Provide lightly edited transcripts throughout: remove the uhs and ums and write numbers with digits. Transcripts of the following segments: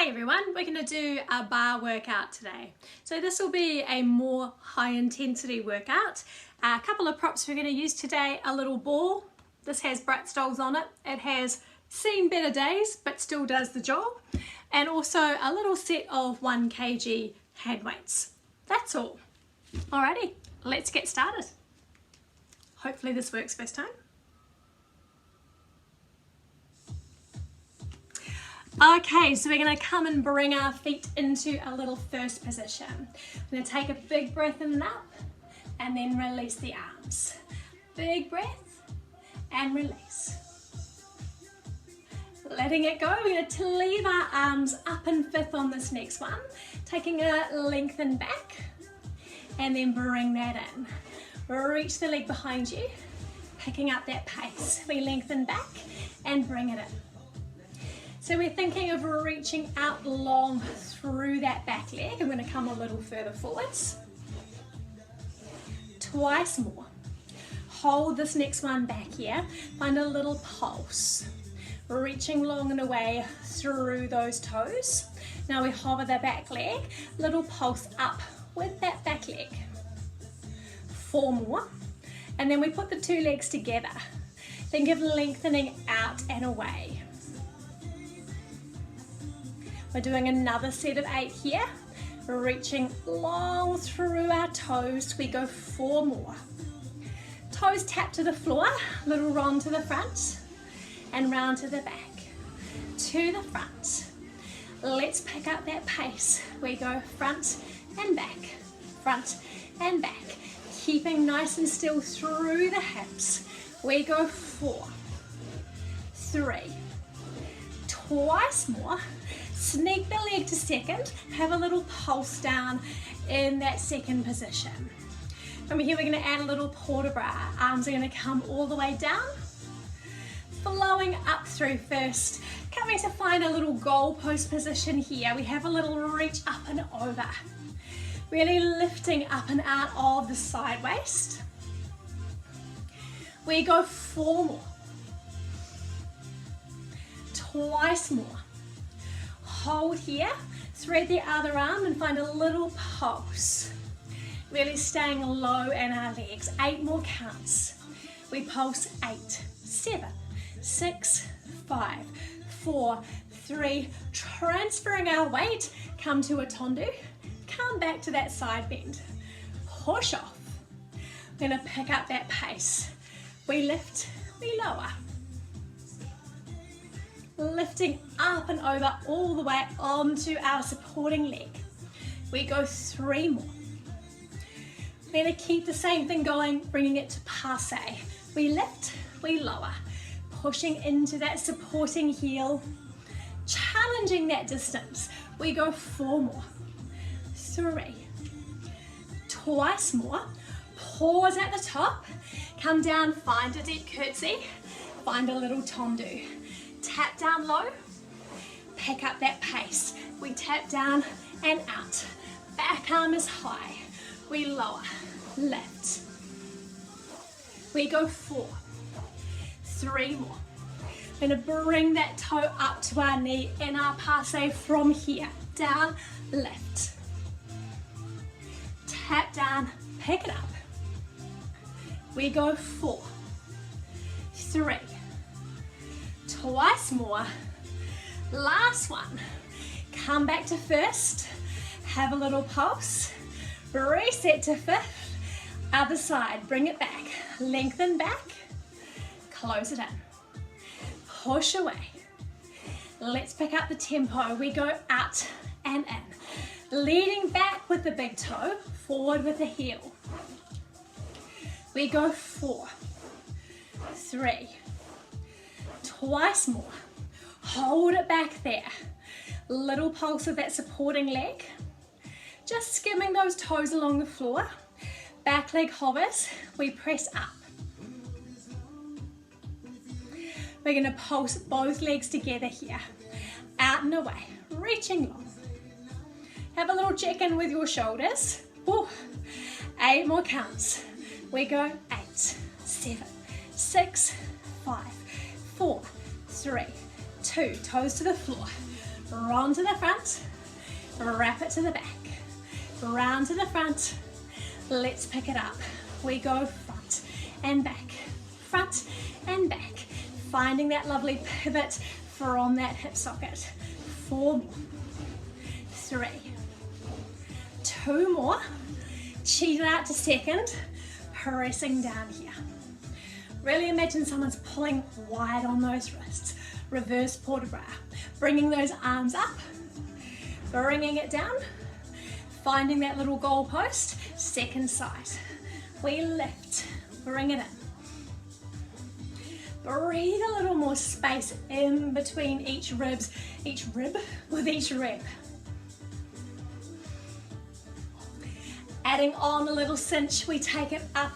Hi everyone, we're going to do a bar workout today. So this will be a more high intensity workout. A couple of props we're going to use today, a little ball. This has Bratz on it. It has seen better days but still does the job. And also a little set of 1 kg hand weights. That's all. Alrighty, let's get started. Hopefully this works first time. Okay, so we're going to come and bring our feet into a little first position. I'm going to take a big breath in and up and then release the arms. Big breath and release. Letting it go, we're going to leave our arms up and fifth on this next one. Taking a lengthen back and then bring that in. Reach the leg behind you, picking up that pace. We lengthen back and bring it in. So we're thinking of reaching out long through that back leg. I'm going to come a little further forwards. Twice more. Hold this next one back here. Find a little pulse. Reaching long and away through those toes. Now we hover the back leg. Little pulse up with that back leg. 4 more. And then we put the 2 legs together. Think of lengthening out and away. We're doing another set of 8 here. Reaching long through our toes. We go 4 more. Toes tap to the floor. Little round to the front and round to the back. To the front. Let's pick up that pace. We go front and back. Front and back. Keeping nice and still through the hips. We go 4, 3, twice more. Sneak the leg to second, have a little pulse down in that second position. From here we're going to add a little port de bras. Arms are going to come all the way down, flowing up through first. Coming to find a little goal post position here. We have a little reach up and over. Really lifting up and out of the side waist. We go 4 more. Twice more. Hold here, thread the other arm and find a little pulse. Really staying low in our legs. 8 more counts. We pulse 8, 7, 6, 5, 4, 3. Transferring our weight, come to a tendu. Come back to that side bend. Push off. We're going to pick up that pace. We lift, we lower. Lifting up and over all the way onto our supporting leg. We go 3 more. We're going to keep the same thing going, bringing it to passe. We lift, we lower, pushing into that supporting heel, challenging that distance. We go 4 more. 3, twice more. Pause at the top, come down, find a deep curtsy, find a little tendu. Tap down low, pick up that pace. We tap down and out. Back arm is high. We lower, lift. We go 4, 3 more. We're going to bring that toe up to our knee in our passe from here. Down, lift. Tap down, pick it up. We go 4, 3, twice more. Last one. Come back to first. Have a little pulse. Reset to fifth. Other side. Bring it back. Lengthen back. Close it in. Push away. Let's pick up the tempo. We go out and in. Leading back with the big toe. Forward with the heel. We go 4, 3, twice more. Hold it back there. Little pulse of that supporting leg. Just skimming those toes along the floor. Back leg hovers. We press up. We're going to pulse both legs together here. Out and away. Reaching long. Have a little check in with your shoulders. Ooh. 8 more counts. We go 8, 7, 6, 5, 4, 3, 2, toes to the floor. round to the front, wrap it to the back, round to the front. Let's pick it up. We go front and back, finding that lovely pivot from that hip socket. 4 more, 3, 2 more, cheat it out to second, pressing down here. Really imagine someone's pulling wide on those wrists. Reverse port de bras, bringing those arms up, bringing it down, finding that little goal post, second side. We lift, bring it in. Breathe a little more space in between each rib with each rep. Adding on a little cinch, we take it up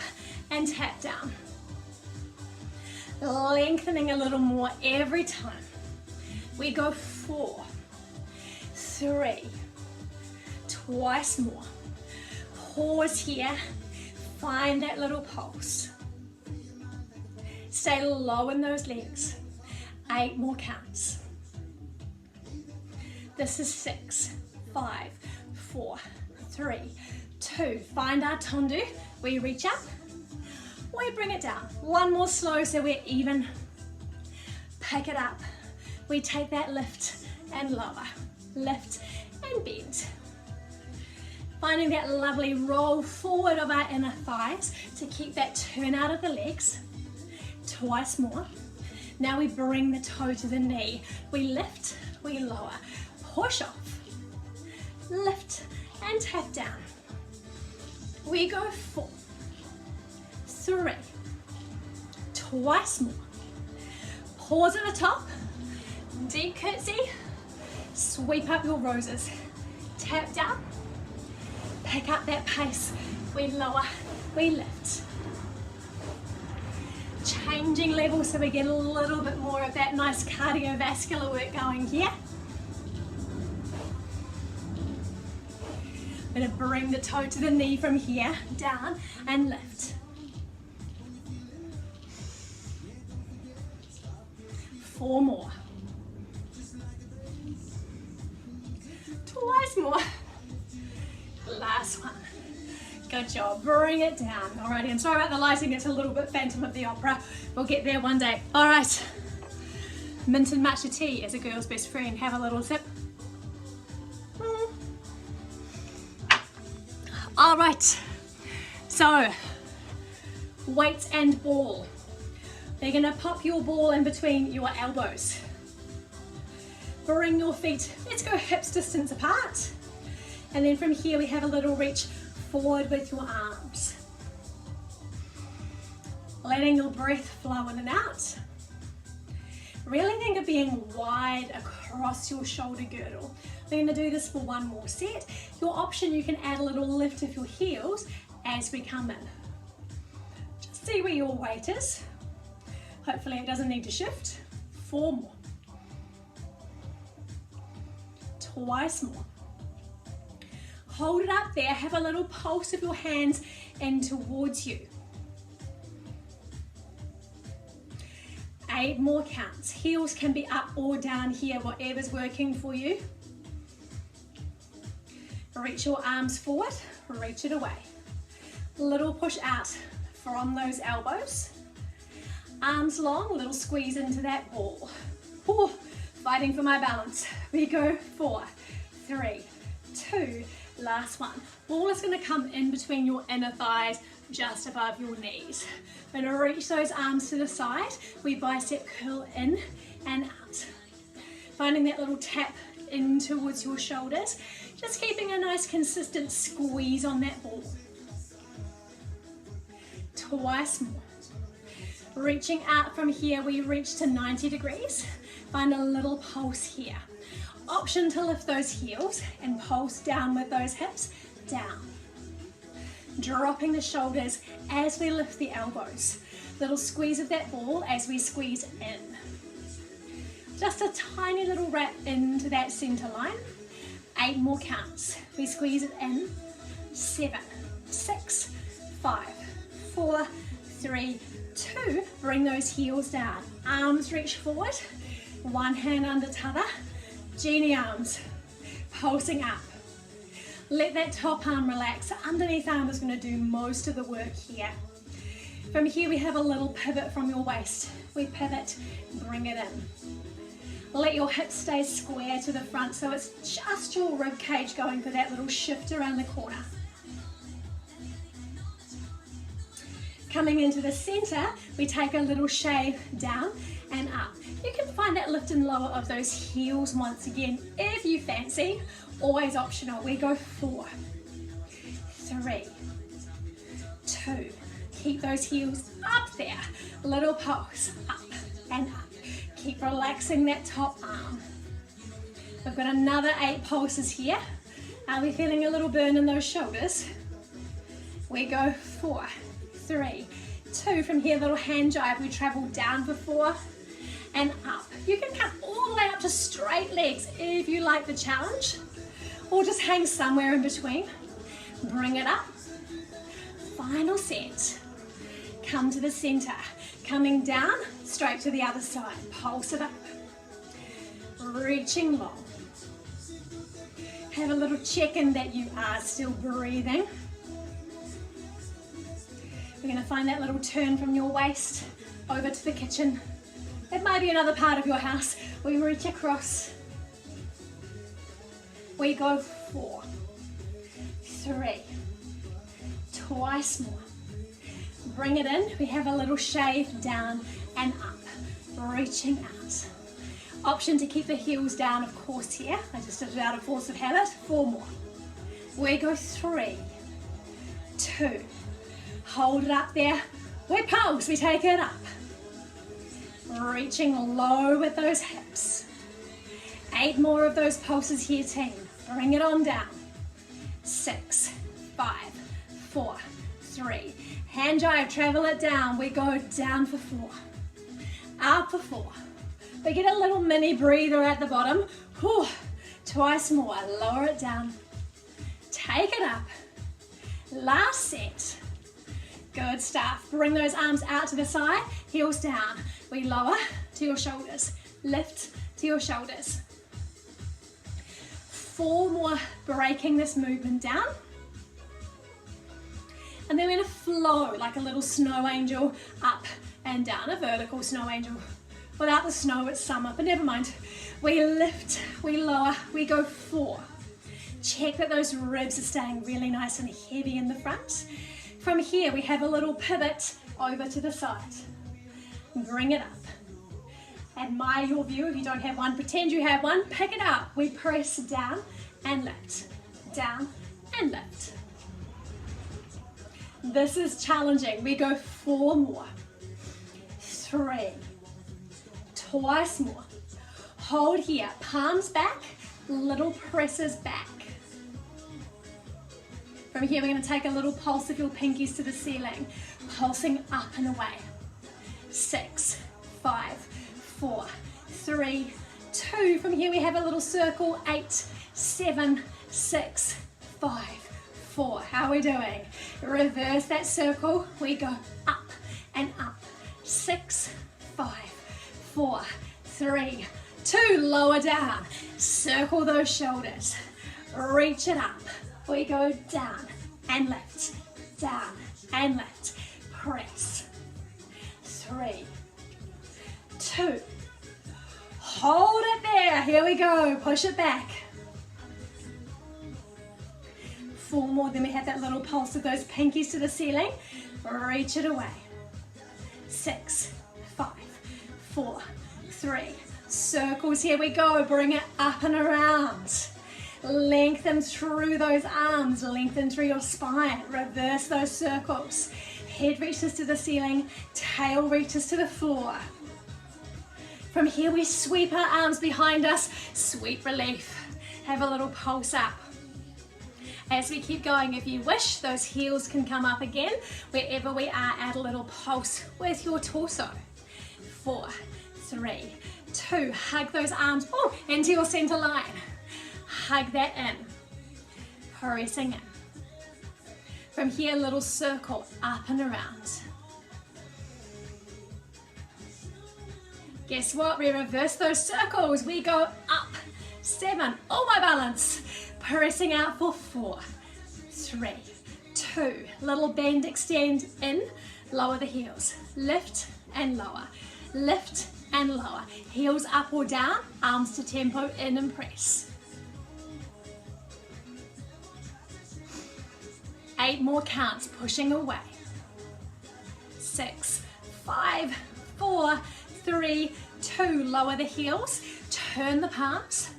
and tap down. Lengthening a little more every time. We go 4, 3, twice more. Pause here, find that little pulse. Stay low in those legs. 8 more counts. This is 6, 5, 4, 3, 2. Find our tendu. We reach up, we bring it down. 1 more slow so we're even. Pick it up. We take that lift and lower. Lift and bend. Finding that lovely roll forward of our inner thighs to keep that turn out of the legs. Twice more. Now we bring the toe to the knee. We lift, we lower. Push off. Lift and tap down. We go 4, 3, twice more. Pause at the top. Deep curtsy. Sweep up your roses. Tap down. Pick up that pace. We lower, we lift. Changing levels so we get a little bit more of that nice cardiovascular work going here. I'm going to bring the toe to the knee from here, down and lift. 4 more. Twice more. Last one. Good job, bring it down. Alrighty, I'm sorry about the lighting, it's a little bit Phantom of the Opera. We'll get there one day. All right, mint and matcha tea is a girl's best friend. Have a little sip. All right, so weight and ball. You're gonna pop your ball in between your elbows. Bring your feet, let's go hips distance apart. And then from here we have a little reach forward with your arms. Letting your breath flow in and out. Really think of being wide across your shoulder girdle. We're going to do this for 1 more set. Your option, you can add a little lift of your heels as we come in. Just see where your weight is. Hopefully it doesn't need to shift. 4 more. Twice more. Hold it up there, have a little pulse of your hands in towards you. 8 more counts. Heels can be up or down here, whatever's working for you. Reach your arms forward, reach it away. Little push out from those elbows. Arms long, little squeeze into that ball. Ooh, fighting for my balance. We go 4, 3, 2, last one. Ball is going to come in between your inner thighs, just above your knees. We're going to reach those arms to the side. We bicep curl in and out. Finding that little tap in towards your shoulders. Just keeping a nice consistent squeeze on that ball. Twice more. Reaching out from here, we reach to 90 degrees. Find a little pulse here. Option to lift those heels and pulse down with those hips, down. Dropping the shoulders as we lift the elbows. Little squeeze of that ball as we squeeze in. Just a tiny little wrap into that center line. 8 more counts. We squeeze it in. 7, 6, 5, 4, 3, 2. Bring those heels down. Arms reach forward. One hand under t'other. Genie arms, pulsing up. Let that top arm relax. The underneath arm is going to do most of the work here. From here we have a little pivot from your waist. We pivot, bring it in. Let your hips stay square to the front so it's just your rib cage going for that little shift around the corner. Coming into the center, we take a little shave down and up. You can find that lift and lower of those heels once again if you fancy, always optional. We go 4, 3, 2. Keep those heels up there. Little pulse, up and up. Keep relaxing that top arm. We've got another 8 pulses here. Are we feeling a little burn in those shoulders? We go 4, 3, 2. From here, little hand jive. We travel down for 4 and up. You can come all the way up to straight legs if you like the challenge, or just hang somewhere in between. Bring it up. Final set. Come to the center. Coming down, straight to the other side. Pulse it up. Reaching long. Have a little check-in that you are still breathing. We're going to find that little turn from your waist over to the kitchen. It might be another part of your house. We reach across. We go 4, 3, twice more. Bring it in. We have a little shave down and up, reaching out. Option to keep the heels down, of course, here. I just did it out of force of habit. 4 more. We go 3, 2. Hold it up there. We pulse. We take it up. Reaching low with those hips. 8 more of those pulses here, team. Bring it on down. 6, 5, 4, 3. Hand jive, travel it down. We go down for 4. Up for 4. We get a little mini breather at the bottom. Whew. Twice more. Lower it down. Take it up. Last set. Good stuff. Bring those arms out to the side. Heels down. We lower to your shoulders. Lift to your shoulders. 4 more, breaking this movement down. And then we're going to flow like a little snow angel up and down, a vertical snow angel. Without the snow, it's summer, but never mind. We lift, we lower, we go 4. Check that those ribs are staying really nice and heavy in the front. From here, we have a little pivot over to the side. Bring it up. Admire your view. If you don't have one, pretend you have one. Pick it up. We press down and lift, down and lift. This is challenging. We go 4 more, 3, twice more. Hold here, palms back, little presses back. From here, we're going to take a little pulse of your pinkies to the ceiling, pulsing up and away. 6, 5, 4, 3, 2. From here, we have a little circle. 8, 7, 6, 5, 4. How are we doing? Reverse that circle. We go up and up. 6, 5, 4, 3, 2. Lower down. Circle those shoulders. Reach it up. We go down and lift, down and lift. Press. 3, 2. Hold it there. Here we go. Push it back. 4 more. Then we have that little pulse of those pinkies to the ceiling. Reach it away. 6, 5, 4, 3. Circles. Here we go. Bring it up and around. Lengthen through those arms. Lengthen through your spine. Reverse those circles. Head reaches to the ceiling. Tail reaches to the floor. From here, we sweep our arms behind us. Sweep relief. Have a little pulse up. As we keep going, if you wish, those heels can come up again. Wherever we are, add a little pulse with your torso. 4, 3, 2. Hug those arms into your center line. Hug that in. Pressing in. From here, little circle up and around. Guess what? We reverse those circles. We go up, 7, oh my balance, pressing out for 4, 3, 2, little bend, extend in, lower the heels, lift and lower, lift and lower, heels up or down, arms to tempo, in and press. 8 more counts, pushing away. 6, 5, 4, 3, 2, lower the heels, turn the palms,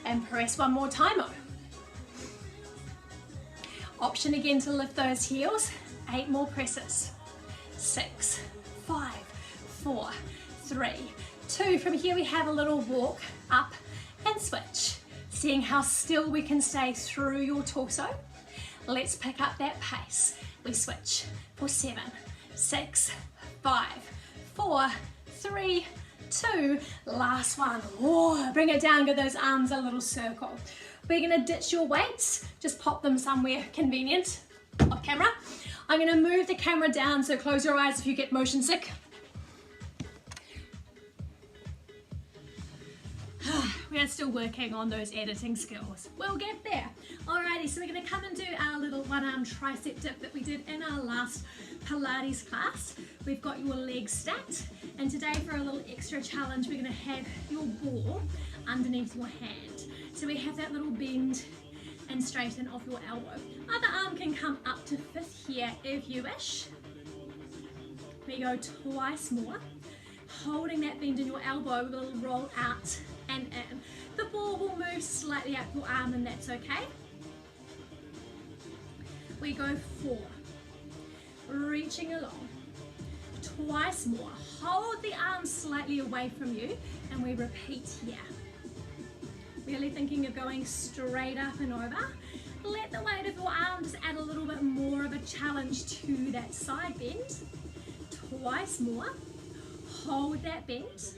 and press one more time. Option again to lift those heels, 8 more presses. 6, 5, 4, 3, 2. From here we have a little walk up and switch, seeing how still we can stay through your torso. Let's pick up that pace. We switch for 7, 6, 5, 4, 3, 2, last one. Whoa, bring it down, give those arms a little circle. We're gonna ditch your weights, just pop them somewhere convenient off camera. I'm gonna move the camera down, so close your eyes if you get motion sick. We are still working on those editing skills. We'll get there. Alrighty, so we're gonna come and do our little one-arm tricep dip that we did in our last Pilates class. We've got your legs stacked, and today for a little extra challenge, we're gonna have your ball underneath your hand. So we have that little bend and straighten of your elbow. Other arm can come up to 5th here if you wish. We go twice more. Holding that bend in your elbow, we'll roll out and in. The ball will move slightly up your arm, and that's okay. We go 4, reaching along. Twice more. Hold the arms slightly away from you, and we repeat here. Really thinking of going straight up and over. Let the weight of your arms add a little bit more of a challenge to that side bend. Twice more. Hold that bend.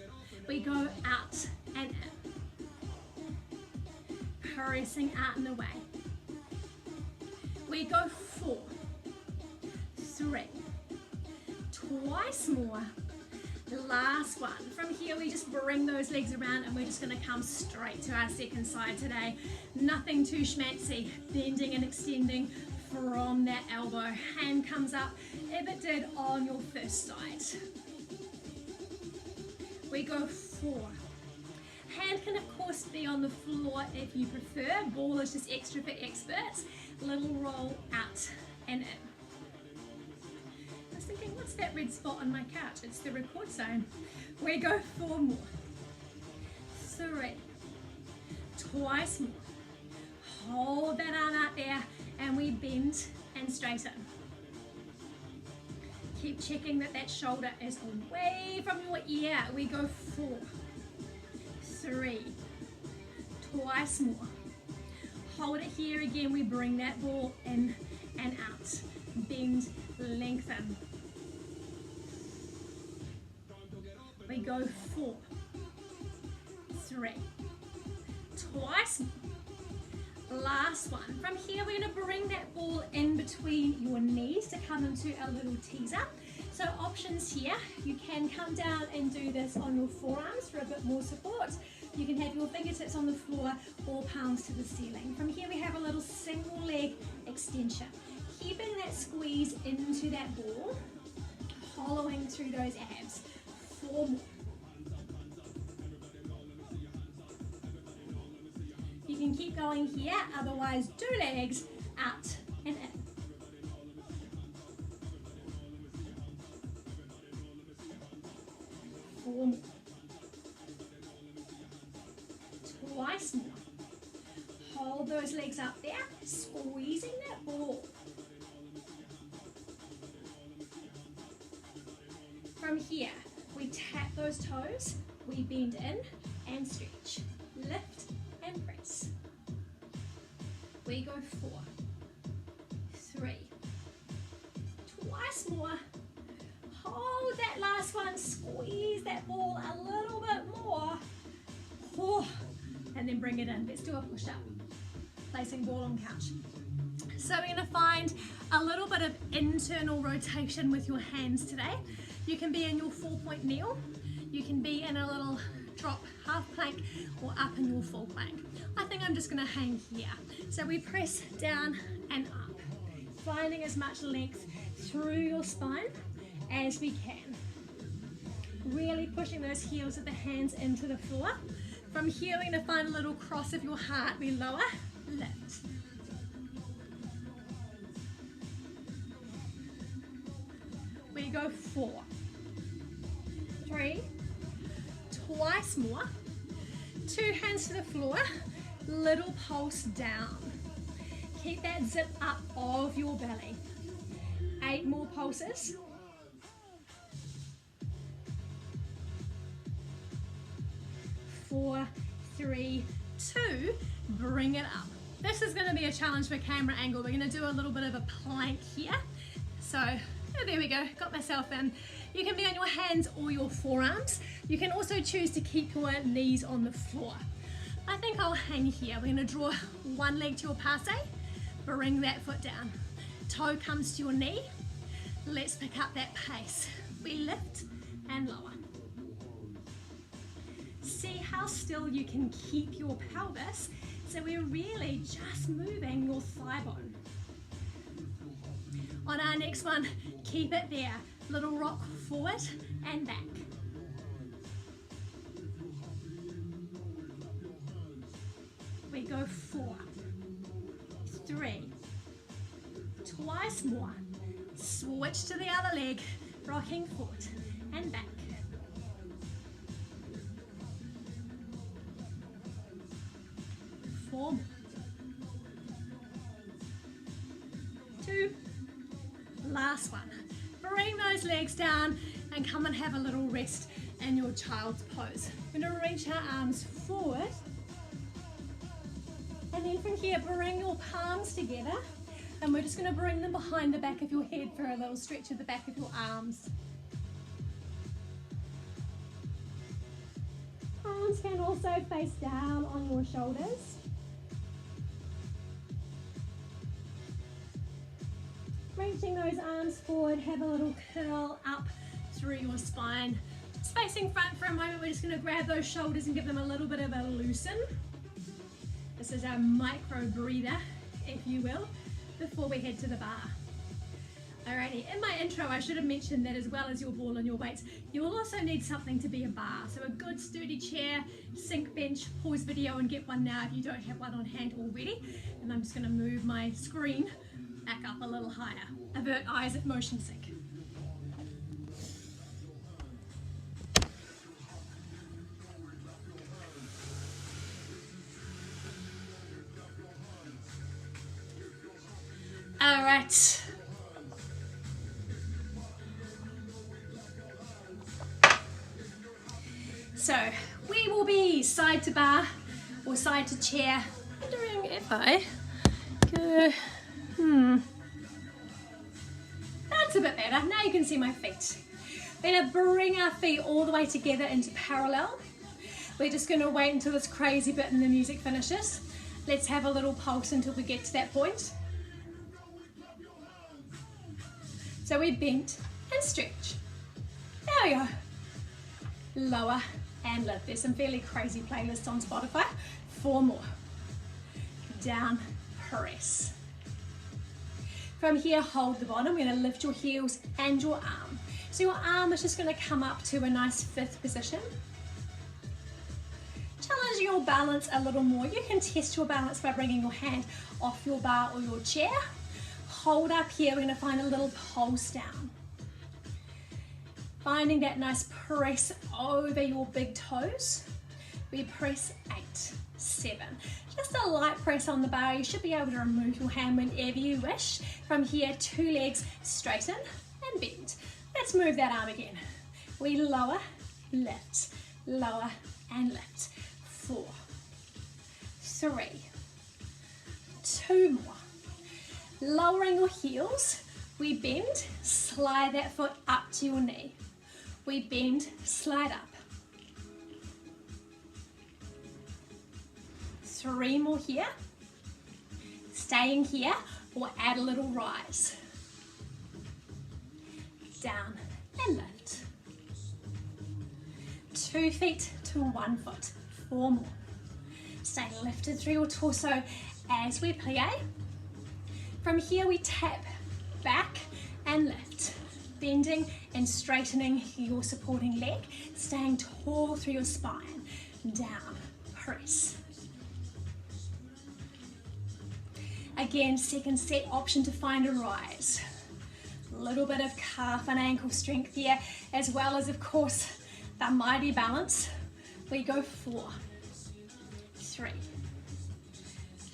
We go out and in. Pressing out and away. We go 4, 3, twice more. Last one. From here we just bring those legs around, and we're just going to come straight to our second side today. Nothing too schmancy. Bending and extending from that elbow. Hand comes up if it did on your first side. We go 4. Hand can of course be on the floor if you prefer. Ball is just extra for experts. Little roll out and in. I was thinking, what's that red spot on my couch? It's the record zone. We go 4 more. 3. Twice more. Hold that arm out there, and we bend and straighten. Keep checking that that shoulder is away from your ear. We go 4, 3, twice more. Hold it here again. We bring that ball in and out. Bend, lengthen. We go 4, 3, twice more. Last one. From here we're going to bring that ball in between your knees to come into a little teaser. So options here, you can come down and do this on your forearms for a bit more support. You can have your fingertips on the floor or palms to the ceiling. From here we have a little single leg extension. Keeping that squeeze into that ball, hollowing through those abs. 4 more. You can keep going here, otherwise 2 legs out and in. Four more. Twice more. Hold those legs up there, squeezing that ball. From here, we tap those toes, we bend in and stretch. Lift and press. We go 4, 3, twice more. Hold that last one, squeeze that ball a little bit more. Oh, and then bring it in. Let's do a push-up. Placing ball on couch. So we're going to find a little bit of internal rotation with your hands today. You can be in your 4-point kneel. You can be in a little drop half plank or up in your full plank. I think I'm just going to hang here. So we press down and up, finding as much length through your spine as we can. Really pushing those heels of the hands into the floor. From here, we're going to find a little cross of your heart. We lower, lift. We go 4, 3, twice more. 2 hands to the floor, little pulse down. Keep that zip up of your belly. 8 more pulses. 4, 3, 2, bring it up. This is going to be a challenge for camera angle. We're going to do a little bit of a plank here. So there we go, got myself in. You can be on your hands or your forearms. You can also choose to keep your knees on the floor. I think I'll hang here. We're going to draw one leg to your passe, bring that foot down. Toe comes to your knee. Let's pick up that pace. We lift and lower. See how still you can keep your pelvis, so we're really just moving your thigh bone. On our next one, keep it there. Little rock forward and back. We go 4, 3, twice more. Switch to the other leg, rocking forward and back. 4 more. 2, last one. Bring those legs down and come and have a little rest in your child's pose. We're going to reach our arms forward, and then from here bring your palms together, and we're just going to bring them behind the back of your head for a little stretch of the back of your arms. Arms can also face down on your shoulders. Reaching those arms forward, have a little curl up through your spine. Just facing front for a moment, we're just going to grab those shoulders and give them a little bit of a loosen. This is our micro breather, if you will, before we head to the bar. Alrighty, in my intro I should have mentioned that as well as your ball and your weights, you will also need something to be a bar. So a good sturdy chair, sink bench, pause video and get one now if you don't have one on hand already. And I'm just going to move my screen back up a little higher. Avert eyes at motion sick. All right. So we will be side to bar or side to chair. Wondering if I go, That's a bit better. Now you can see my feet. We're going to bring our feet all the way together into parallel. We're just going to wait until this crazy bit and the music finishes. Let's have a little pulse until we get to that point. So we bend and stretch. There we go. Lower and lift. There's some fairly crazy playlists on Spotify. 4 more. Down, press. From here, hold the bottom. We're going to lift your heels and your arm. So your arm is just going to come up to a nice 5th position. Challenge your balance a little more. You can test your balance by bringing your hand off your bar or your chair. Hold up here. We're going to find a little pulse down. Finding that nice press over your big toes. We press 8, 7. Just a light press on the bar. You should be able to remove your hand whenever you wish. From here, 2 legs straighten and bend. Let's move that arm again. We lower, lift, lower and lift. 4, 3, 2 more. Lowering your heels, we bend, slide that foot up to your knee. We bend, slide up. 3 more here. Staying here or add a little rise. Down and lift. 2 feet to one foot. 4 more. Stay lifted through your torso as we plie. From here we tap back and lift, bending and straightening your supporting leg, staying tall through your spine. Down, press. Again, second set option to find a rise. A little bit of calf and ankle strength here, as well as, of course, the mighty balance. We go 4, 3,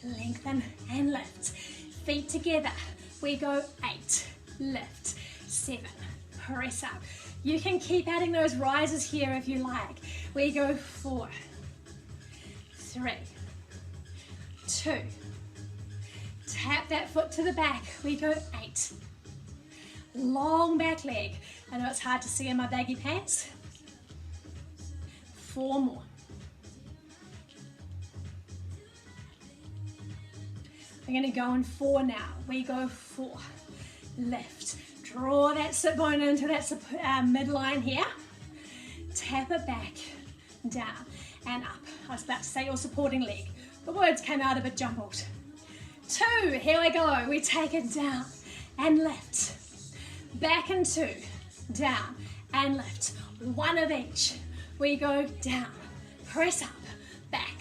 lengthen and lift. Feet together. We go 8, lift, 7, press up. You can keep adding those rises here if you like. We go 4, 3, 2, tap that foot to the back. We go 8, long back leg. I know it's hard to see in my baggy pants. 4 more. We're going to go in 4 now. We go 4, lift, draw that sit bone into that midline here, tap it back, down and up. I was about to say your supporting leg. The words came out a bit jumbled. 2, here we go. We take it down and lift, back and 2, down and lift. 1 of each. We go down, press up, back,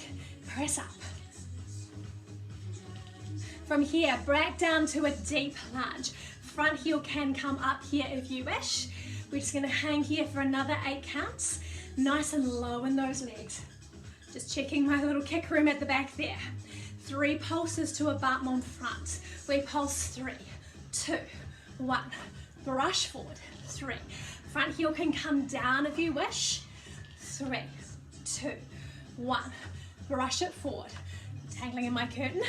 press up. From here, back down to a deep lunge. Front heel can come up here if you wish. We're just gonna hang here for another 8 counts. Nice and low in those legs. Just checking my little kick room at the back there. 3 pulses to a Barre front. We pulse 3, 2, 1. Brush forward, 3. Front heel can come down if you wish. 3, 2, 1. Brush it forward. Tangling in my curtain.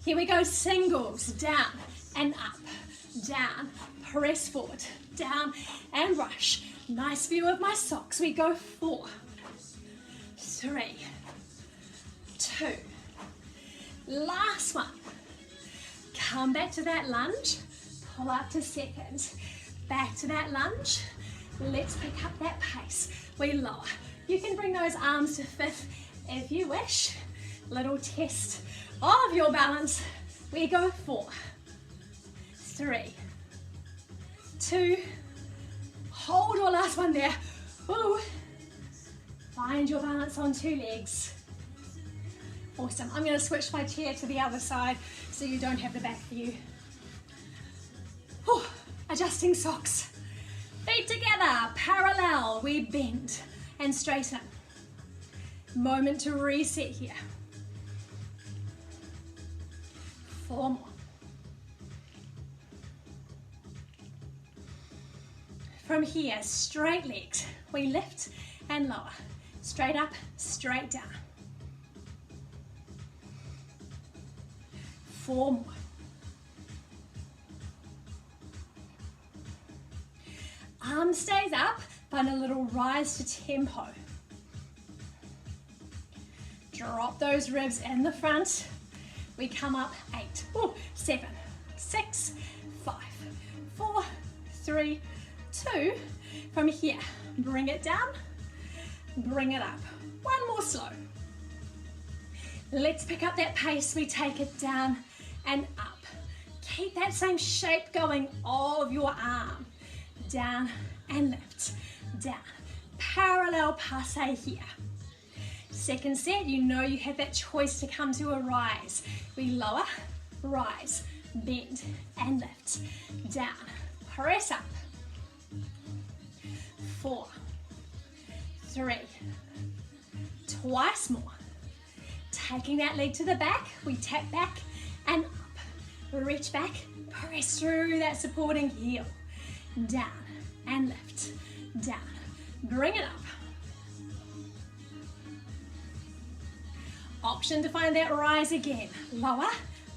Here we go, singles, down and up, down, press forward, down and rush. Nice view of my socks. We go 4, 3, 2. Last one. Come back to that lunge, pull up to second, back to that lunge. Let's pick up that pace. We lower. You can bring those arms to 5th if you wish. Little test of your balance. We go 4, 3, 2, hold your last one there. Ooh. Find your balance on 2 legs. Awesome. I'm going to switch my chair to the other side so you don't have the back view. Ooh. Adjusting socks. Feet together, parallel. We bend and straighten. Moment to reset here. 4 more. From here, straight legs. We lift and lower. Straight up, straight down. 4 more. Arm stays up, find a little rise to tempo. Drop those ribs in the front. We come up 8, 7, 6, 5, 4, 3, 2. From here, bring it down, bring it up. 1 more slow. Let's pick up that pace. We take it down and up. Keep that same shape going of your arm. Down and lift, down. Parallel passe here. Second set, you know you have that choice to come to a rise. We lower, rise, bend and lift, down, press up. 4, 3, twice more. Taking that leg to the back, we tap back and up. Reach back, press through that supporting heel. Down and lift, down. Bring it up. Option to find that rise again. Lower,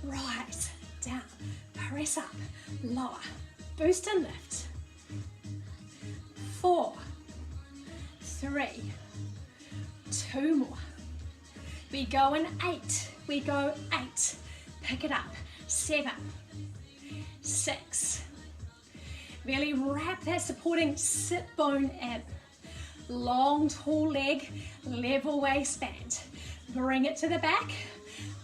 rise, down, press up, lower, boost and lift. 4, 3, 2 more. We go in 8. We go 8. Pick it up. 7, 6. Really wrap that supporting sit bone in. long, tall leg, level waistband. Bring it to the back.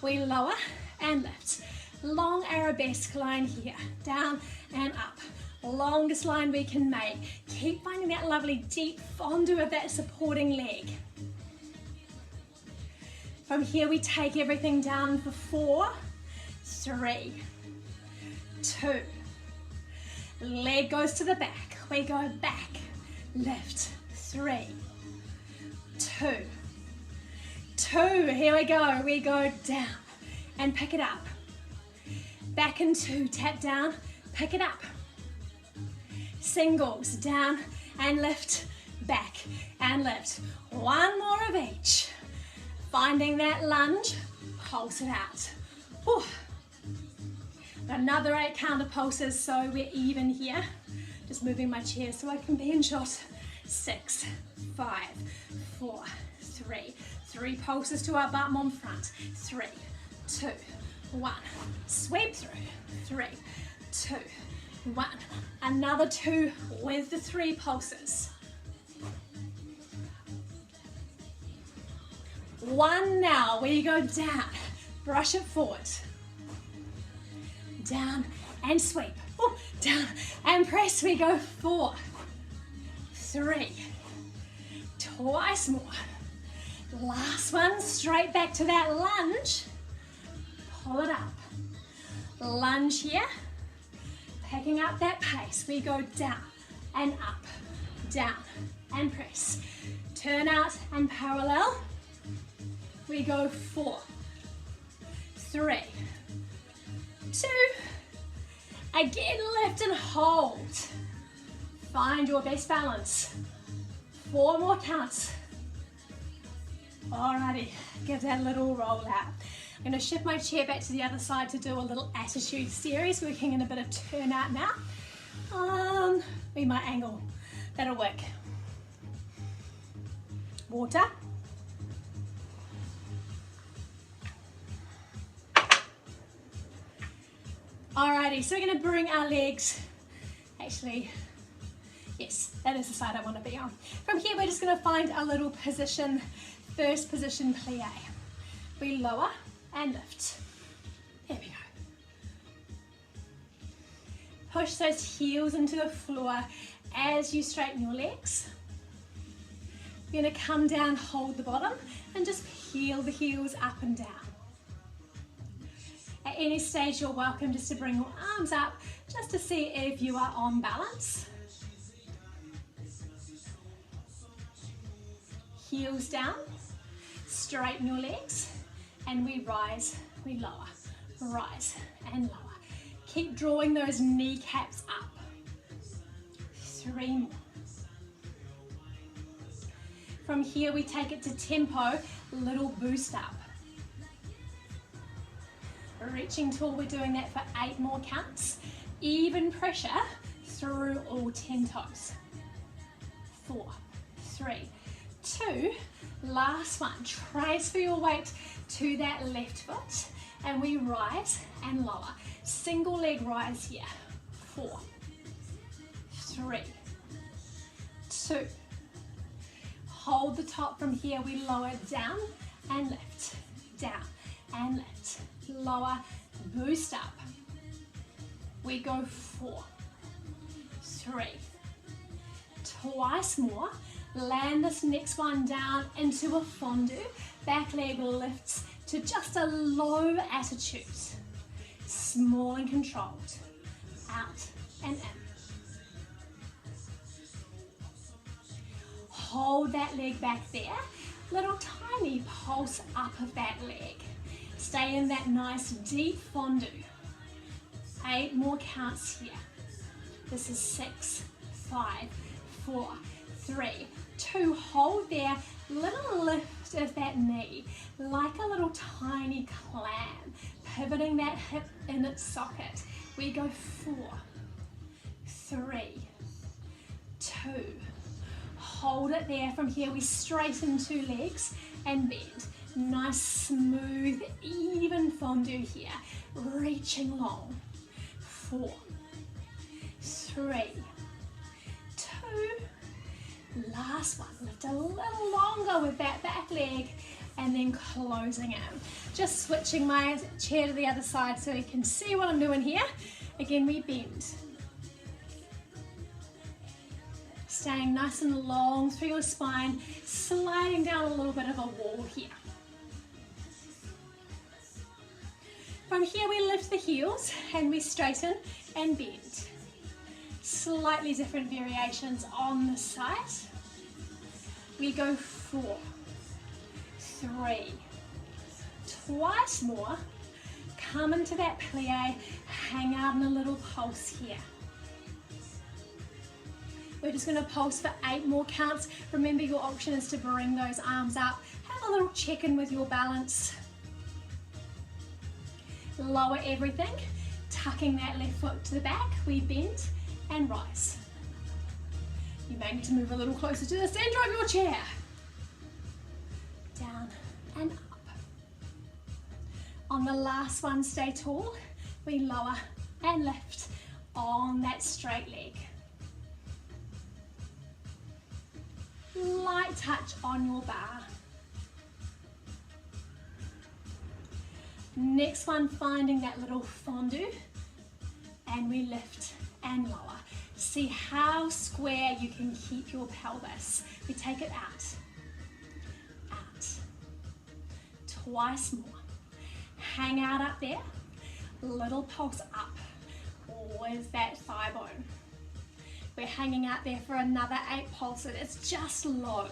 We lower and lift. Long arabesque line here, down and up. Longest line we can make. Keep finding that lovely deep fondue of that supporting leg. From here we take everything down for 4, 3, 2. Leg goes to the back. We go back, lift, 3, 2, 2. Here we go down and pick it up. Back in 2, tap down, pick it up. Singles, down and lift, back and lift. One more of each. Finding that lunge, pulse it out. Whew. Another 8 counter pulses, so we're even here. Just moving my chair so I can be in shot. 6, 5, 4, 3. 3 pulses to our bum on front. 3, 2, 1. Sweep through. 3, 2, 1. Another 2 with the 3 pulses. 1 now, where you go down, brush it forward. Down and sweep. Ooh, down and press. We go 4, 3, twice more. Last one, straight back to that lunge. Pull it up. Lunge here. Picking up that pace. We go down and up, down and press. Turn out and parallel. We go 4, 3, 2. Again, lift and hold. Find your best balance. 4 more counts. Alrighty, give that a little roll out. I'm going to shift my chair back to the other side to do a little attitude series, working in a bit of turnout now. We might angle. That'll work. Water. Alrighty, so we're going to bring our legs, actually, yes, that is the side I want to be on. From here, we're just going to find a little position, first position plie. We lower and lift. There we go. Push those heels into the floor as you straighten your legs. You're going to come down, hold the bottom, and just peel the heels up and down. At any stage, you're welcome just to bring your arms up, just to see if you are on balance. Heels down, straighten your legs, and we rise, we lower, rise and lower. Keep drawing those kneecaps up. 3 more. From here, we take it to tempo, little boost up. Reaching tall, we're doing that for 8 more counts. Even pressure through all 10 toes. 4, 3, 2. Last one. Transfer your weight to that left foot and we rise and lower. Single leg rise here. 4, 3, 2. Hold the top from here. We lower down and lift, down and lift. Lower, boost up. We go 4, 3, twice more. Land this next one down into a fondue. Back leg lifts to just a low attitude. Small and controlled. Out and in. Hold that leg back there. Little tiny pulse up of that leg. Stay in that nice deep fondue. 8 more counts here. This is 6, 5, 4, 3, 2. Hold there. Little lift of that knee, like a little tiny clam. Pivoting that hip in its socket. We go 4, 3, 2. Hold it there. From here we straighten 2 legs and bend. Nice, smooth, even fondue here. Reaching long. 4, 3, 2. Last one, lift a little longer with that back leg and then closing in. Just switching my chair to the other side so you can see what I'm doing here. Again, we bend. Staying nice and long through your spine, sliding down a little bit of a wall here. From here we lift the heels and we straighten and bend. Slightly different variations on the side. We go 4, 3, twice more. Come into that plie, hang out in a little pulse here. We're just going to pulse for 8 more counts. Remember, your option is to bring those arms up. Have a little check-in with your balance. Lower everything, tucking that left foot to the back. We bend and rise. You may need to move a little closer to the center of your chair. Down and up. On the last one, stay tall. We lower and lift on that straight leg. Light touch on your bar. Next one, finding that little fondue, and we lift and lower. See how square you can keep your pelvis. We take it out, out, twice more. Hang out up there, little pulse up with that thigh bone. We're hanging out there for another 8 pulses. It's just low.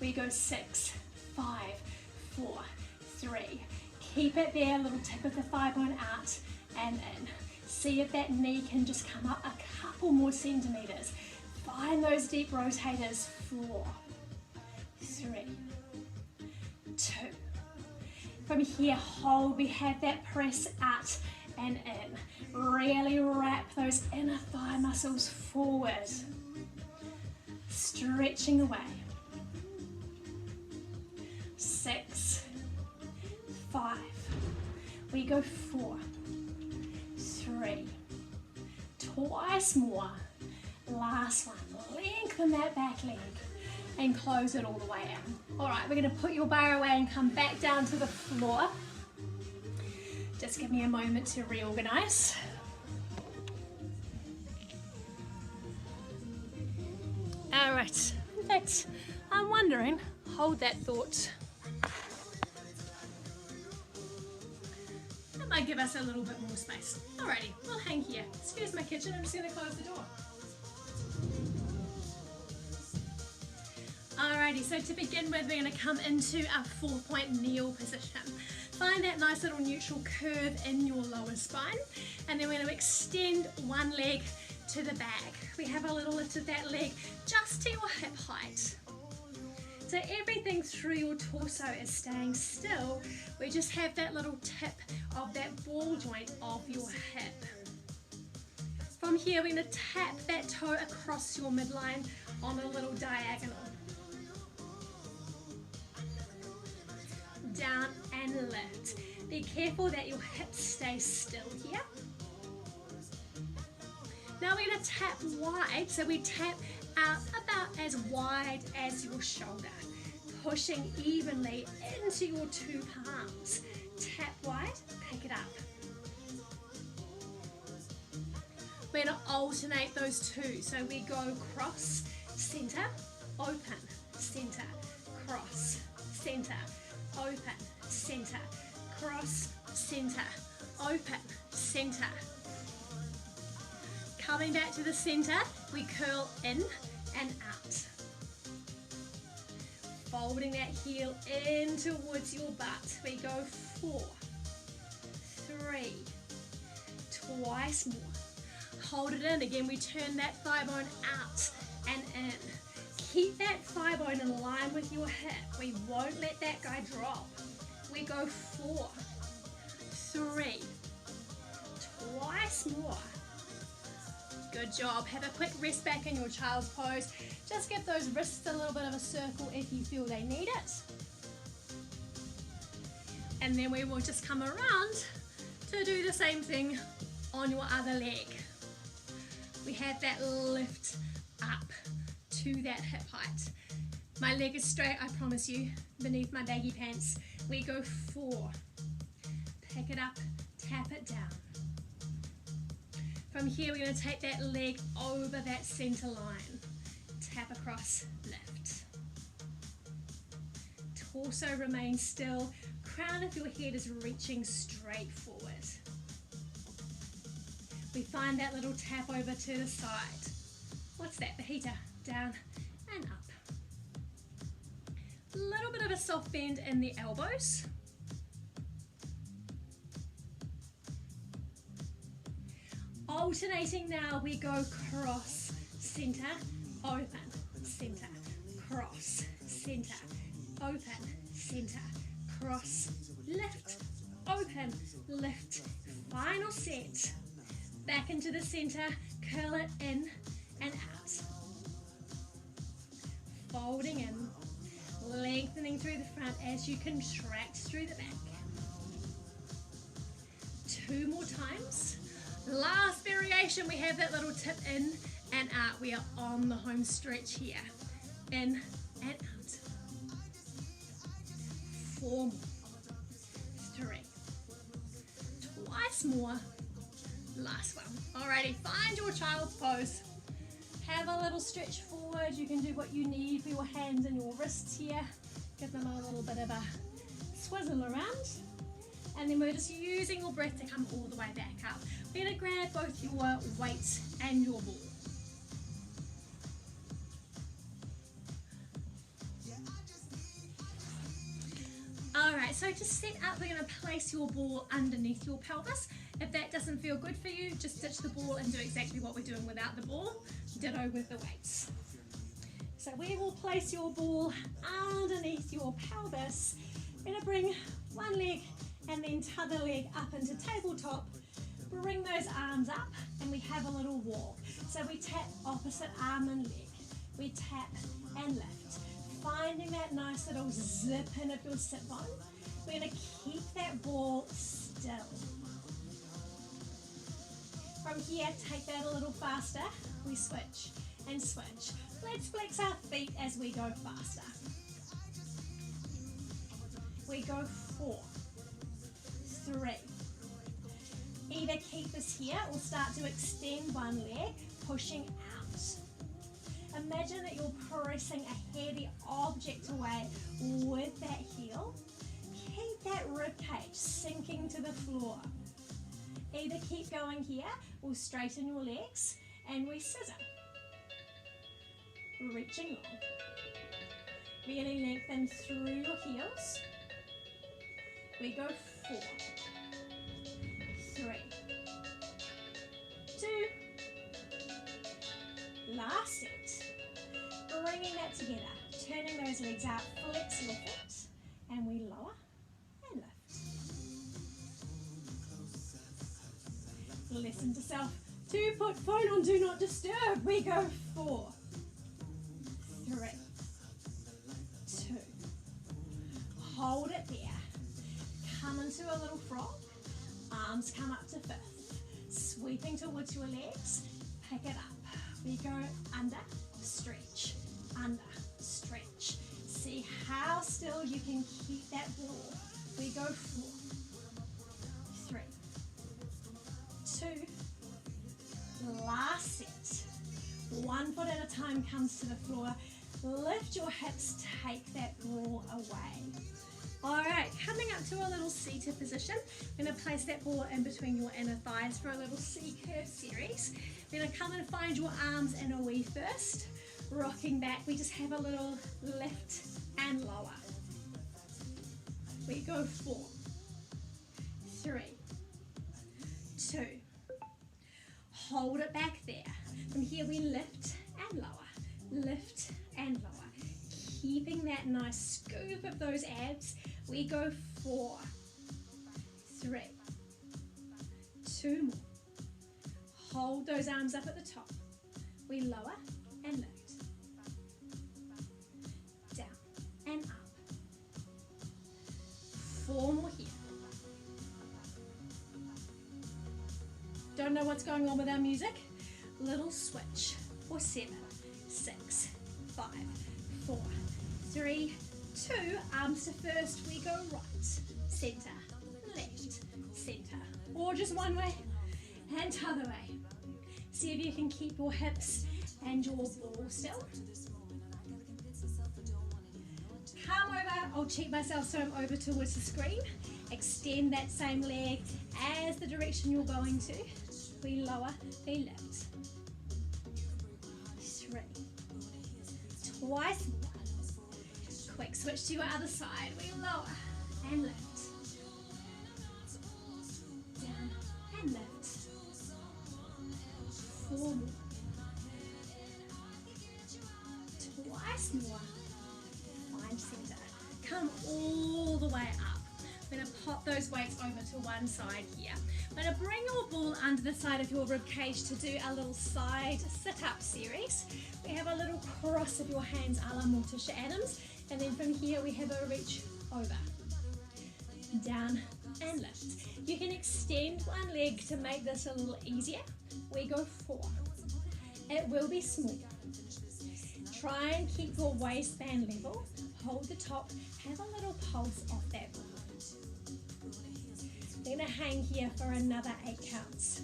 We go 6, 5, 4, 3. Keep it there, little tip of the thigh bone out and in. See if that knee can just come up a couple more centimeters. Find those deep rotators. 4, 3, 2. From here, hold. We have that press out and in. Really wrap those inner thigh muscles forward. Stretching away. 6, 5. We go 4, 3. Twice more. Last one. Lengthen that back leg and close it all the way in. All right, we're going to put your bar away and come back down to the floor. Just give me a moment to reorganize. All right. In fact, I'm wondering, hold that thought. That might give us a little bit more space. Alrighty, we'll hang here. Excuse my kitchen, I'm just going to close the door. Alrighty, so to begin with, we're going to come into our 4-point kneel position. Find that nice little neutral curve in your lower spine, and then we're going to extend one leg to the back. We have a little lift of that leg just to your hip height. So everything through your torso is staying still. We just have that little tip of that ball joint of your hip. From here, we're going to tap that toe across your midline on a little diagonal. Down and lift. Be careful that your hips stay still here. Now we're going to tap wide, so we tap out about as wide as your shoulder, pushing evenly into your 2 palms. Tap wide, pick it up. We're going to alternate those two, so we go cross, center, open, center, cross, center, open, center, cross, center, open, center. Coming back to the center, we curl in and out. Folding that heel in towards your butt. We go 4, 3, twice more. Hold it in. Again, we turn that thigh bone out and in. Keep that thigh bone in line with your hip. We won't let that guy drop. We go 4, 3, twice more. Good job. Have a quick rest back in your child's pose. Just give those wrists a little bit of a circle if you feel they need it. And then we will just come around to do the same thing on your other leg. We have that lift up to that hip height. My leg is straight, I promise you, beneath my baggy pants. We go 4. Pick it up, tap it down. From here, we're going to take that leg over that center line. Tap across, lift. Torso remains still. Crown of your head is reaching straight forward. We find that little tap over to the side. What's that? The heater. Down and up. A little bit of a soft bend in the elbows. Alternating now, we go cross, center, open, center, cross, center, open, center, cross, lift, open, lift. Final set. Back into the center, curl it in and out. Folding in, lengthening through the front as you contract through the back. 2 more times. Last variation, we have that little tip in and out. We are on the home stretch here. In and out. 4 more. 3. Twice more. Last one. Alrighty, find your child's pose. Have a little stretch forward. You can do what you need for your hands and your wrists here. Give them a little bit of a swizzle around. And then we're just using your breath to come all the way back up. We're going to grab both your weight and your ball. Alright, so to set up, we're going to place your ball underneath your pelvis. If that doesn't feel good for you, just ditch the ball and do exactly what we're doing without the ball. Ditto with the weights. So we will place your ball underneath your pelvis. We're going to bring one leg and then t'other leg up into tabletop. Bring those arms up and we have a little walk. So we tap opposite arm and leg. We tap and lift. Finding that nice little zip in of your sit bone. We're going to keep that ball still. From here, take that a little faster. We switch and switch. Let's flex our feet as we go faster. We go 4, 3. Either keep this here or start to extend one leg, pushing out. Imagine that you're pressing a heavy object away with that heel. Keep that rib cage sinking to the floor. Either keep going here or straighten your legs and we scissor. Reaching long. Really lengthen through your heels. We go 4, 3, 2. Last set. Bringing that together, turning those legs out, flex your foot, and we lower and lift. Listen to self. To put phone on do not disturb. We go 4, 3, 2. Hold it there. Come into a little frog. Arms come up to fifth. Sweeping towards your legs. Pick it up. We go under, stretch, under, stretch. See how still you can keep that ball. We go 4, 3, 2. Last set. 1 foot at a time comes to the floor. Lift your hips, take that ball away. Alright, coming up to a little seated position. I'm going to place that ball in between your inner thighs for a little C-curve series. We're going to come and find your arms in a wee first. Rocking back, we just have a little lift and lower. We go 4, 3, 2. Hold it back there. From here we lift and lower, lift and lower. Keeping that nice scoop of those abs. We go 4, 3, 2 more. Hold those arms up at the top. We lower and lift. Down and up. 4 more here. Don't know what's going on with our music? Little switch for 7, 6, 3, 2, arms to first, we go right, center, left, center, or just one way and other way. See if you can keep your hips and your ball still. Come over, I'll check myself so I'm over towards the screen. Extend that same leg as the direction you're going to. We lower, we lift. 3, twice more. Quick switch to your other side. We lower and lift. Down and lift. 4 more. Twice more. Find center. Come all the way up. I'm going to pop those weights over to one side here. I'm going to bring your ball under the side of your rib cage to do a little side sit-up series. We have a little cross of your hands a la Morticia Adams, and then from here we have a reach over, down and lift. You can extend one leg to make this a little easier. We go 4. It will be small. Try and keep your waistband level. Hold the top. Have a little pulse off that ball. We're going to hang here for another 8 counts.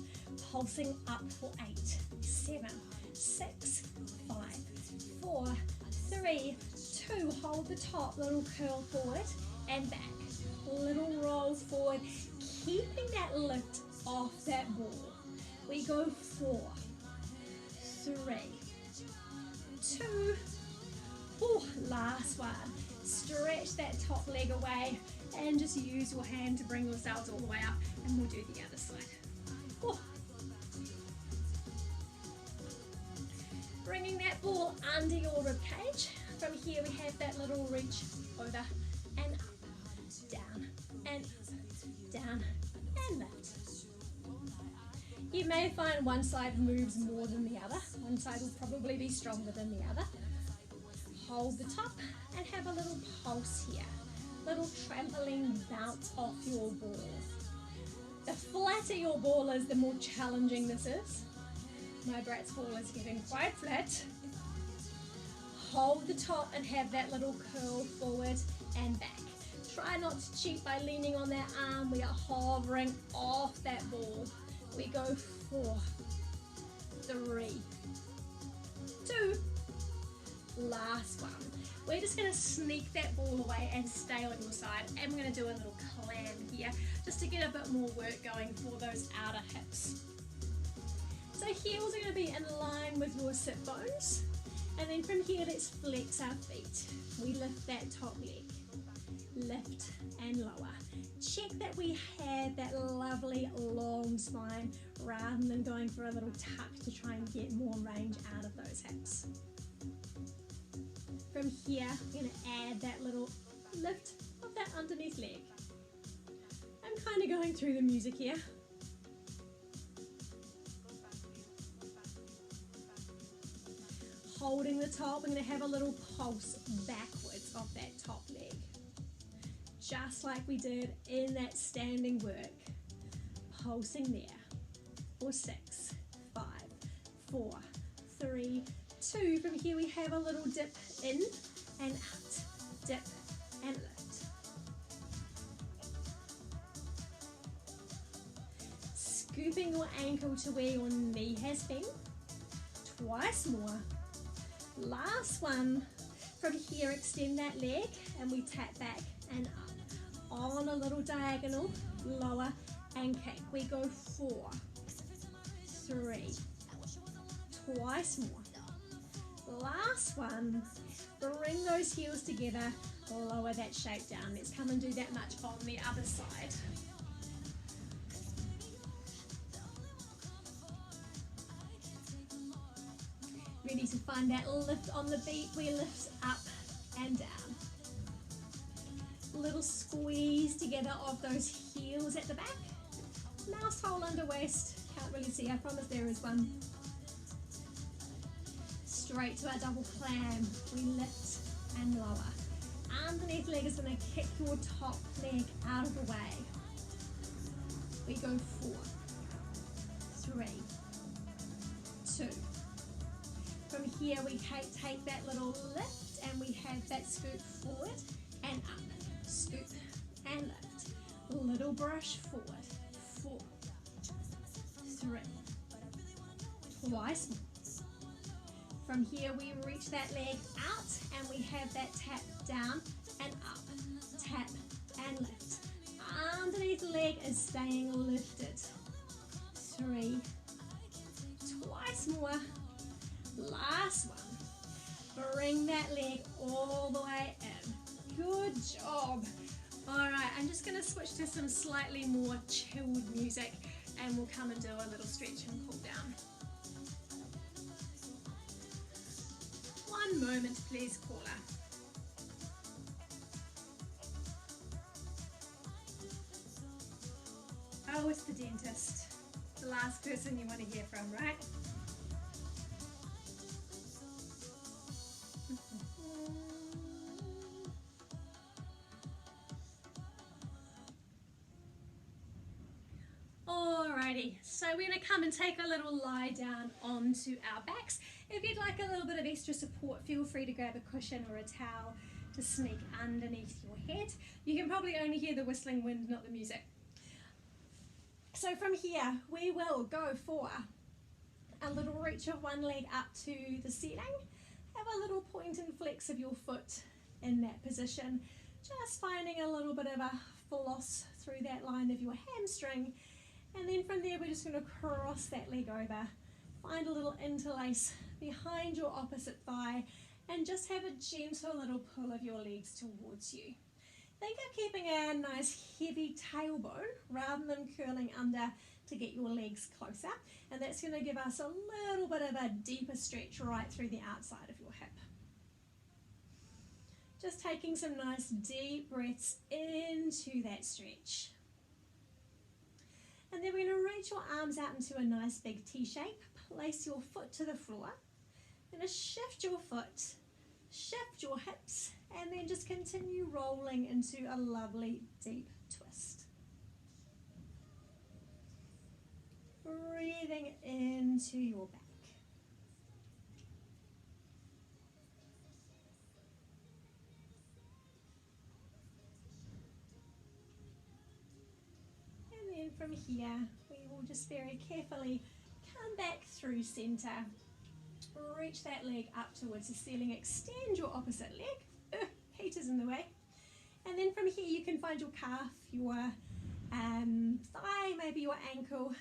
Pulsing up for 8, 7, 6, 5, 4, 3, 2. Hold the top. Little curl forward and back. Little roll forward. Keeping that lift off that ball. We go 4, 3, 2. Last one. Stretch that top leg away and just use your hand to bring yourselves all the way up, and we'll do the other side. Bringing that ball under your rib cage. From here we have that little reach over and up, down and up, down and lift. You may find one side moves more than the other. One side will probably be stronger than the other. Hold the top and have a little pulse here. Little trampoline bounce off your ball. The flatter your ball is, the more challenging this is. My brat's ball is getting quite flat. Hold the top and have that little curl forward and back. Try not to cheat by leaning on that arm. We are hovering off that ball. We go 4, 3, 2. Last one. We're just going to sneak that ball away and stay on your side, and we're going to do a little clam here just to get a bit more work going for those outer hips. So heels are going to be in line with your sit bones, and then from here let's flex our feet. We lift that top leg, lift and lower. Check that we have that lovely long spine rather than going for a little tuck to try and get more range out of those hips. From here, we're going to add that little lift of that underneath leg. I'm kind of going through the music here. Holding the top, we're going to have a little pulse backwards of that top leg. Just like we did in that standing work. Pulsing there. For 6, 5, 4, 3, 2. From here we have a little dip in and out, dip and lift. Scooping your ankle to where your knee has been. Twice more. Last one. From here extend that leg and we tap back and up. On a little diagonal, lower and kick. We go 4, 3, twice more. Last one, bring those heels together, lower that shape down. Let's come and do that much on the other side. Ready to find that lift on the beat, we lift up and down. Little squeeze together of those heels at the back. Mouse hole under waist, can't really see, I promise there is one. Straight to our double clam, we lift and lower. Underneath leg is going to kick your top leg out of the way. We go 4, 3, 2. From here we take that little lift lift, and we have that scoop forward and up, scoop and lift, little brush forward, 4, 3, twice more. From here we reach that leg out and we have that tap down and up, tap and lift. Underneath leg is staying lifted. 3, twice more. Last one. Bring that leg all the way in. Good job. All right, I'm just gonna switch to some slightly more chilled music and we'll come and do a little stretch and cool down. One moment, please, caller. Oh, it's the dentist. The last person you want to hear from, right? Alrighty, so we're going to come and take a little lie down onto our backs. If you'd like a little bit of extra support, feel free to grab a cushion or a towel to sneak underneath your head. You can probably only hear the whistling wind, not the music. So from here, we will go for a little reach of one leg up to the ceiling. Have a little point and flex of your foot in that position. Just finding a little bit of a floss through that line of your hamstring. And then from there, we're just going to cross that leg over. Find a little interlace behind your opposite thigh and just have a gentle little pull of your legs towards you. Think of keeping a nice heavy tailbone rather than curling under to get your legs closer. And that's going to give us a little bit of a deeper stretch right through the outside of your hip. Just taking some nice deep breaths into that stretch. And then we're going to reach your arms out into a nice big T shape. Place your foot to the floor. Going to shift your foot, shift your hips, and then just continue rolling into a lovely deep twist. Breathing into your back. And then from here, we will just very carefully come back through center. Reach that leg up towards the ceiling, extend your opposite leg, Peter's in the way, and then from here you can find your calf, your thigh, maybe your ankle.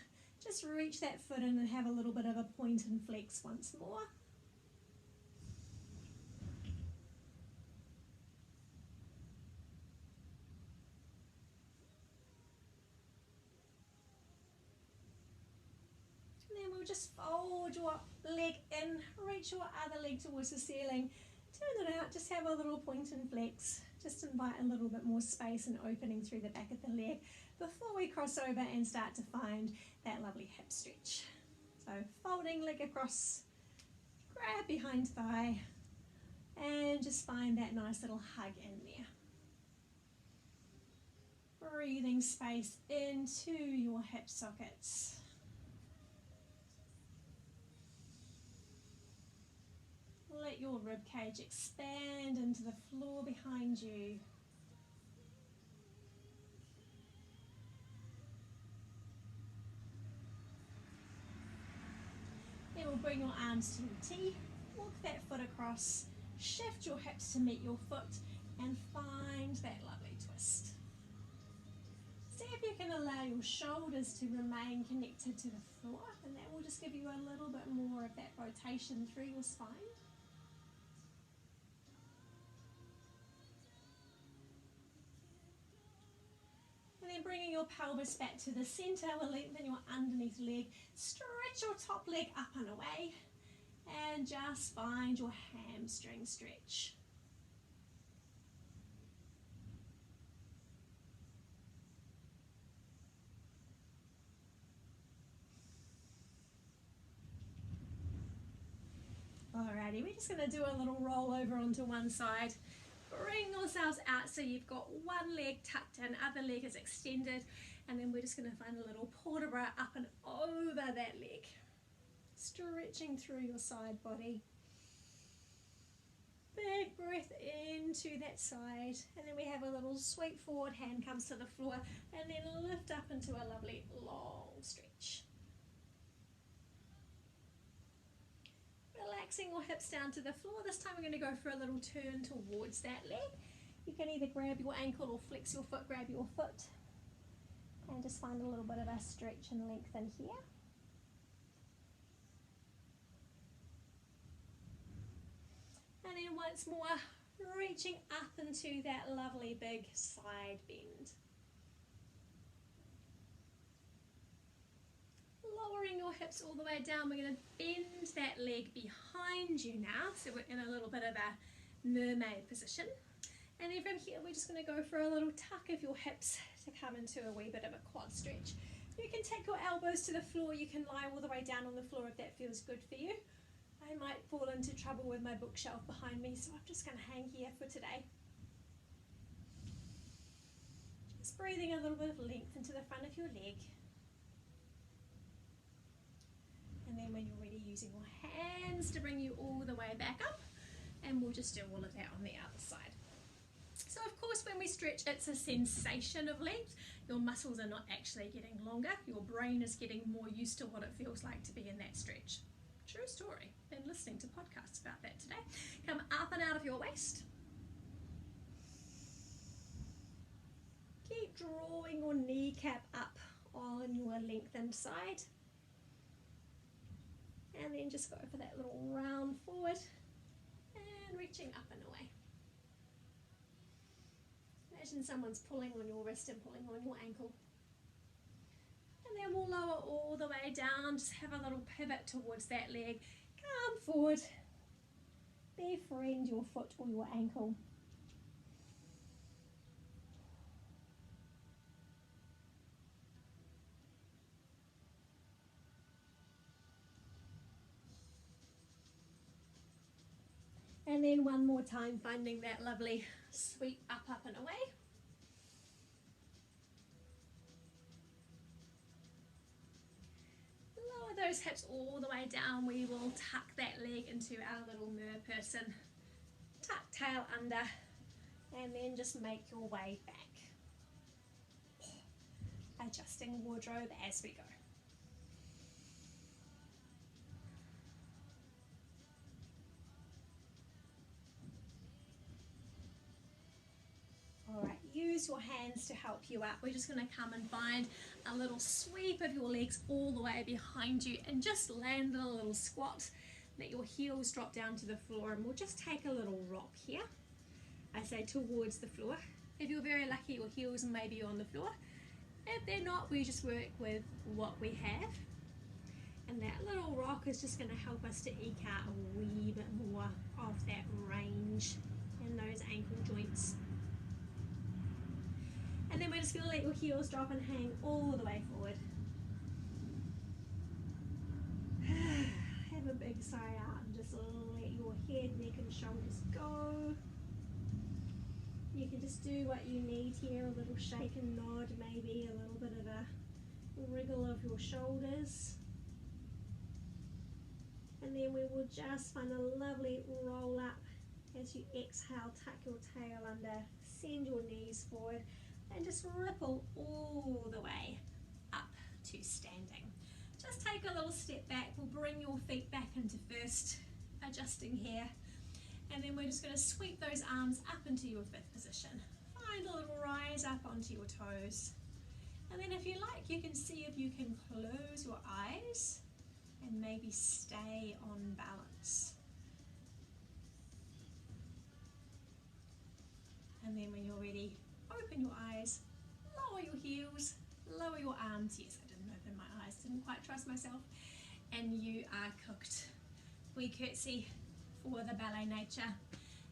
Just reach that foot in and have a little bit of a point and flex once more. And then we'll just fold your leg in, reach your other leg towards the ceiling, turn it out, just have a little point and flex. Just invite a little bit more space and opening through the back of the leg before we cross over and start to find that lovely hip stretch. So folding leg across, grab behind thigh, and just find that nice little hug in there. Breathing space into your hip sockets. Let your rib cage expand into the floor behind you. Then we'll bring your arms to the T, walk that foot across, shift your hips to meet your foot, and find that lovely twist. See if you can allow your shoulders to remain connected to the floor, and that will just give you a little bit more of that rotation through your spine. And then bringing your pelvis back to the center, we'll lengthen your underneath leg, stretch your top leg up and away, and just find your hamstring stretch. Alrighty, we're just going to do a little roll over onto one side. Bring yourselves out so you've got one leg tucked in, other leg is extended, and then we're just going to find a little port de bras up and over that leg. Stretching through your side body. Big breath into that side, and then we have a little sweep forward, hand comes to the floor, and then lift up into a lovely long stretch. Relaxing your hips down to the floor. This time we're going to go for a little turn towards that leg. You can either grab your ankle or flex your foot, grab your foot, and just find a little bit of a stretch and lengthen here. And then once more, reaching up into that lovely big side bend. Lowering your hips all the way down, we're going to bend that leg behind you now, so we're in a little bit of a mermaid position. And then from here we're just going to go for a little tuck of your hips to come into a wee bit of a quad stretch. You can take your elbows to the floor, you can lie all the way down on the floor if that feels good for you. I might fall into trouble with my bookshelf behind me, so I'm just going to hang here for today. Just breathing a little bit of length into the front of your leg. And then when you're ready, using your hands to bring you all the way back up, and we'll just do all of that on the other side. So of course when we stretch, it's a sensation of length. Your muscles are not actually getting longer, your brain is getting more used to what it feels like to be in that stretch. True story. Been listening to podcasts about that today. Come up and out of your waist. Keep drawing your kneecap up on your lengthened side. And then just go for that little round forward and reaching up and away. Imagine someone's pulling on your wrist and pulling on your ankle. And then we'll lower all the way down, just have a little pivot towards that leg. Come forward. Befriend your foot or your ankle. And then one more time, finding that lovely sweep up, up and away. Lower those hips all the way down. We will tuck that leg into our little mer person. Tuck tail under, and then just make your way back. Adjusting wardrobe as we go. Alright, use your hands to help you out. We're just going to come and find a little sweep of your legs all the way behind you and just land in a little squat. Let your heels drop down to the floor, and we'll just take a little rock here. I say towards the floor. If you're very lucky, your heels may be on the floor. If they're not, we just work with what we have. And that little rock is just going to help us to eke out a wee bit more of that range in those ankle joints. And then we're just going to let your heels drop and hang all the way forward. Have a big sigh out and just let your head, neck and shoulders go. You can just do what you need here, a little shake and nod, maybe a little bit of a wriggle of your shoulders. And then we will just find a lovely roll up as you exhale, tuck your tail under, send your knees forward, and just ripple all the way up to standing. Just take a little step back. We'll bring your feet back into first, adjusting here. And then we're just going to sweep those arms up into your fifth position. Find a little rise up onto your toes. And then if you like, you can see if you can close your eyes and maybe stay on balance. And then when you're ready, open your eyes, lower your heels, lower your arms. Yes, I didn't open my eyes, didn't quite trust myself. And you are cooked. We curtsy for the ballet nature.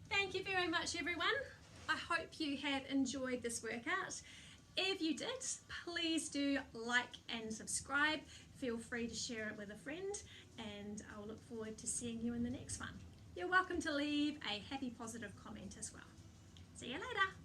Thank you very much, everyone. I hope you have enjoyed this workout. If you did, please do like and subscribe. Feel free to share it with a friend, and I'll look forward to seeing you in the next one. You're welcome to leave a happy, positive comment as well. See you later.